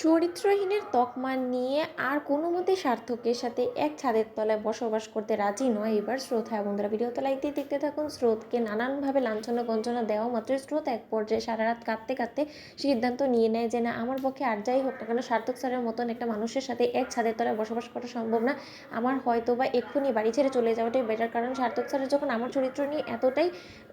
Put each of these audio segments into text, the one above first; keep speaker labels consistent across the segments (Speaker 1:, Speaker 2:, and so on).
Speaker 1: চরিত্রহীনের তকমা নিয়ে আর কোনো মতেই সার্থকের সাথে এক ছাদের তলায় বসবাস করতে রাজি নয় এবার স্রোত। হ্যাঁ বন্ধুরা, ভিডিওতে লাইক দিয়ে দেখতে থাকুন। স্রোতকে নানানভাবে লাঞ্ছনা গঞ্জনা দেওয়া মাত্র স্রোত এক পর্যায়ে সারা রাত কাঁদতে কাঁদতে সিদ্ধান্ত নিয়ে নেয় যে না, আমার পক্ষে আর যাই হোক না কেন সার্থক স্যারের মতন একটা মানুষের সাথে এক ছাদের তলায় বসবাস করা সম্ভব না। আমার হয়তো বা এক্ষুনি বাড়ি ছেড়ে চলে যাওয়াটাই বেটার, কারণ সার্থক স্যারের যখন আমার চরিত্র নিয়ে এতটাই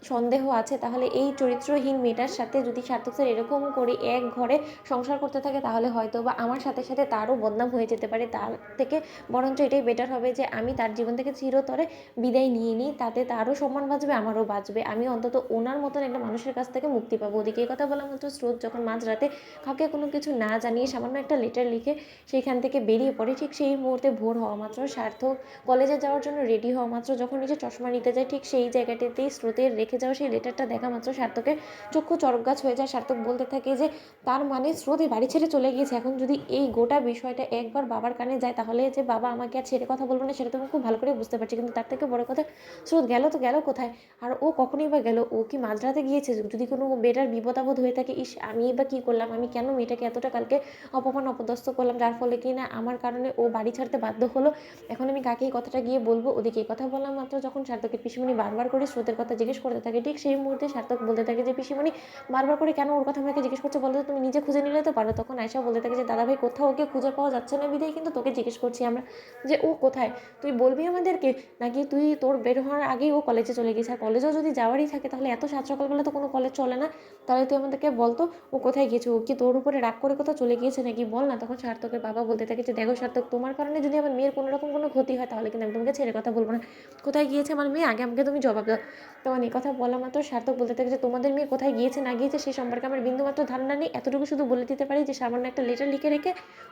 Speaker 1: সন্দেহ আছে, তাহলে এই চরিত্রহীন মেয়েটার সাথে যদি সার্থক স্যার এরকম করে এক ঘরে সংসার করতে থাকে তাহলে হয়তো বা আমার সাথে সাথে তারও বদনাম হয়ে যেতে পারে। তার থেকে বরঞ্চ এটাই বেটার হবে যে আমি তার জীবন থেকে চিরতরে বিদায় নিয়ে নিই, তাতে তারও সম্মান বাঁচবে, আমারও বাঁচবে, আমি অন্তত ওনার মতন একটা মানুষের কাছ থেকে মুক্তি পাবো। ওদিকে এই কথা বলা মাত্র স্রোত যখন মাঝরাতে কাউকে কোনো কিছু না জানিয়ে সামান্য একটা লেটার লিখে সেইখান থেকে বেরিয়ে পড়ে, ঠিক সেই মুহূর্তে ভোর হওয়া মাত্র সার্থক কলেজে যাওয়ার জন্য রেডি হওয়া মাত্র যখন নিজে চশমা নিতে যায়, ঠিক সেই জায়গাটাতেই স্রোতের রেখে যাওয়া সেই লেটারটা দেখা মাত্র সার্থকের চক্ষু চরক গাছ হয়ে যায়। সার্থক বলতে থাকে যে তার মানে স্রোত বাড়ি ছেড়ে চলে গিয়েছে। এখন যদি এই গোটা বিষয়টা একবার বাবার কানে যায় তাহলে যে বাবা আমাকে আর ছেড়ে কথা বলবো না সেটা তো আমি খুব ভালো করে বুঝতে পারছি, কিন্তু তার থেকে বড় কথা স্রোত গেল তো গেল কোথায়, আর ও কখনই বা গেল, ও কি মাঝরাতে গিয়েছে? যদি কোনো বেটার বিপদ আপদ হয়ে থাকে, ইস আমি বা কী করলাম, আমি কেন মেয়েটাকে এতটা কালকে অপমান অপদস্থ করলাম যার ফলে কি না আমার কারণে ও বাড়ি ছাড়তে বাধ্য হলো। এখন আমি কাকে এই কথাটা গিয়ে বলবো? ওদিকে এই কথা বললাম মাত্র যখন সার্থকের পিসিমণি বারবার করে স্রোতের কথা জিজ্ঞেস করতে থাকে, ঠিক সেই মুহূর্তে সার্থক বলতে থাকে যে পিসিমণি বারবার করে কেন ওর কথা আমাকে জিজ্ঞেস করছো বলো তো, তুমি নিজে খুঁজে নিলে তো পারো। তখন আয়শা বলতে থাকে যে দাদাভাই কোথাও ওকে খুঁজে পাওয়া যাচ্ছে না বিধায় কিন্তু তোকে জিজ্ঞেস করছি আমরা যে ও কোথায়, তুই বলবি আমাদেরকে, নাকি তুই তোর বের হওয়ার আগেই ও কলেজে চলে গেছে? আর কলেজেও যদি যাওয়ারই থাকে তাহলে এত সাত সকালবেলা তো কোনো কলেজ চলে না, তাহলে তুই আমাদেরকে বলতো ও কোথায় গেছে, ও কি তোর উপরে রাগ করে কোথাও চলে গিয়েছে নাকি, বল না। তখন সার্থকের বাবা বলতে থাকে যে দেখো সার্থক, তোমার কারণে যদি আমার মেয়ের কোনো রকম কোনো ক্ষতি হয় তাহলে কিন্তু আমি তোমাকে ছেড়ে কথা বলবো না। কোথায় গিয়েছে আমার মেয়ে আগে আমাকে তুমি জবাব দাও। তখন এই কথা বলা মাত্র সার্থক বলতে থাকে যে তোমাদের মেয়ে কোথায় গিয়েছে না গিয়েছে সে সম্পর্কে আমার বিন্দুমাত্র ধারণা নেই, এতটুকু শুধু বলে দিতে পারি যে সামান্য একটা লেটার লিখে রেখে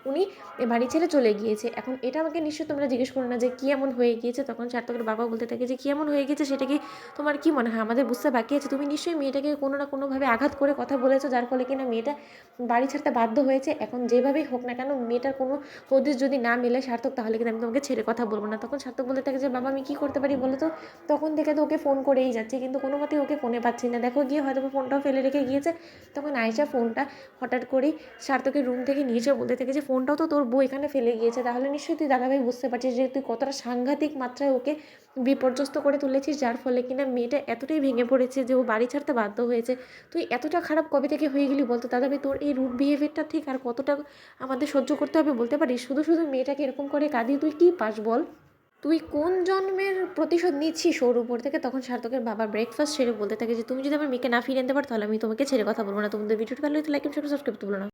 Speaker 1: উনি বাড়ি ছেড়ে চলে গিয়েছে। এখন এটা আমাকে নিশ্চয়ই তোমরা জিজ্ঞেস করো না যে কী এমন হয়ে গিয়েছে। তখন সার্থকের বাবা বলতে থাকে যে কী এমন হয়ে গিয়েছে সেটা কি তোমার কি মনে হয় আমাদের বুঝতে বাকি আছে? তুমি নিশ্চয়ই মেয়েটাকে কোনো না কোনোভাবে আঘাত করে কথা বলেছো যার ফলে কিনা মেয়েটা বাড়ি ছাড়তে বাধ্য হয়েছে। এখন যেভাবেই হোক না কেন মেয়েটার কোনো হদিস যদি না মেলে সার্থক, তাহলে কিন্তু আমি তোমাকে ছেড়ে কথা বলবো না। তখন সার্থক বলতে থাকে যে বাবা আমি কী করতে পারি বলো তো, তখন থেকে তো ওকে ফোন করেই যাচ্ছি কিন্তু কোনো মতেই ওকে ফোনে পাচ্ছি না, দেখো গিয়ে হয়তো ফোনটাও ফেলে রেখে গিয়েছে। তখন আয়েশা ফোনটা হঠাৎ করেই সার্থকের রুম থেকে নিয়ে এসে বলতে থাকে যে ফোনটাও তো তোর বউ এখানে ফেলে গিয়েছে, তাহলে নিশ্চয়ই তুই দাদাভাই বুঝতে পারছিস যে তুই কতটা সাংঘাতিক মাত্রায় ওকে বিপর্যস্ত করে তুলেছিস যার ফলে কিনা মেয়েটা এতটাই ভেঙে পড়েছে যে ও বাড়ি ছাড়তে বাধ্য হয়েছে। তুই এতটা খারাপ কবে থেকে হয়ে গেলি বলতো দাদাভাই? তোর এই রুড বিহেভিয়ারটা ঠিক আর কতটা আমাদের সহ্য করতে হবে বলতে পারিস? শুধু শুধু মেয়েটাকে এরকম করে কাঁদিয়ে তুই কী পাস বল? তুই কোন জন্মের প্রতিশোধ নিচ্ছিস ওর উপর থেকে? তখন সার্থকের বাবা ব্রেকফাস্ট সেরে বলতে থাকে যে তুমি যদি আমার মেয়েকে না ফিরিয়ে আনতে পারো তাহলে আমি তোমাকে ছেড়ে কথা বলবো না। তোমাদের ভিডিওটা ভালো লাগলে লাইক এবং সাবস্ক্রাইব করতে ভুলো না।